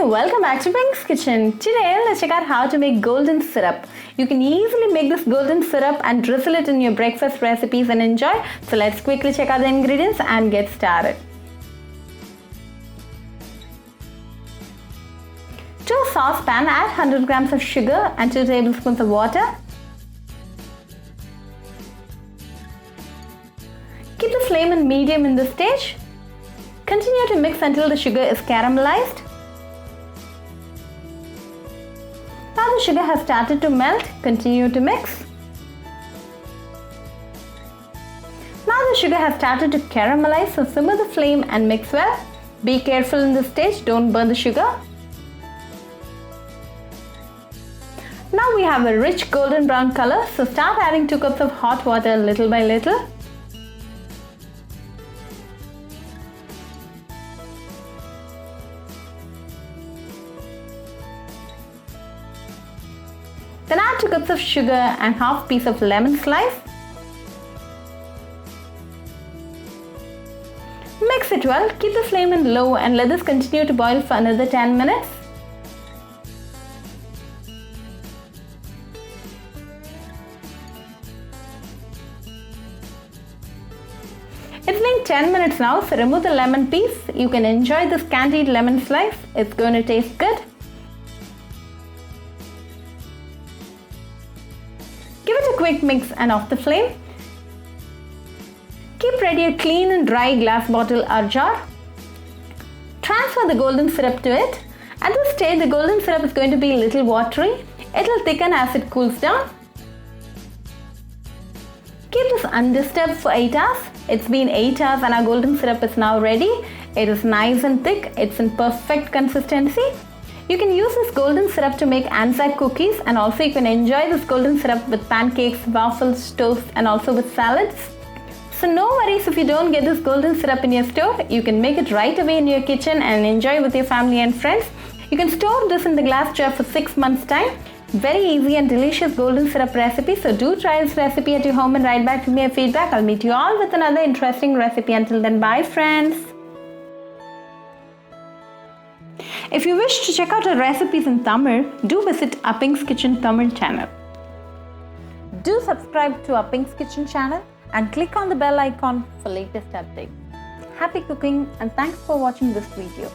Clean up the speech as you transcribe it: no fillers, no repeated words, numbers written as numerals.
welcome back to Pink's Kitchen. Today let's check out how to make golden syrup. You can easily make this golden syrup and drizzle it in your breakfast recipes and enjoy. So let's quickly check out the ingredients and get started. To a saucepan, add 100 grams of sugar and 2 tablespoons of water. Keep the flame on medium in this stage. Continue to mix until the sugar is caramelized. Now the sugar has started to melt, continue to mix. Now the sugar has started to caramelize, so simmer the flame and mix well. Be careful in this stage, don't burn the sugar. Now we have a rich golden brown color, so start adding 2 cups of hot water little by little. Then add 2 cups of sugar and half piece of lemon slice. Mix it well, keep the flame in low and let this continue to boil for another 10 minutes. It's been 10 minutes now, so remove the lemon piece. You can enjoy this candied lemon slice. It's going to taste good. Give it a quick mix and off the flame. Keep ready a clean and dry glass bottle or jar. Transfer the golden syrup to it. At this stage, the golden syrup is going to be a little watery. It will thicken as it cools down. Keep this undisturbed for 8 hours. It's been 8 hours and our golden syrup is now ready. It is nice and thick. It's in perfect consistency. You can use this golden syrup to make Anzac cookies, and also you can enjoy this golden syrup with pancakes, waffles, toast and also with salads. So no worries if you don't get this golden syrup in your store. You can make it right away in your kitchen and enjoy with your family and friends. You can store this in the glass jar for 6 months time. Very easy and delicious golden syrup recipe. So do try this recipe at your home and write back to me a feedback. I'll meet you all with another interesting recipe. Until then, bye friends. If you wish to check out our recipes in Tamil, do visit Pink's Kitchen Tamil channel. Do subscribe to Pink's Kitchen channel and click on the bell icon for latest updates. Happy cooking and thanks for watching this video.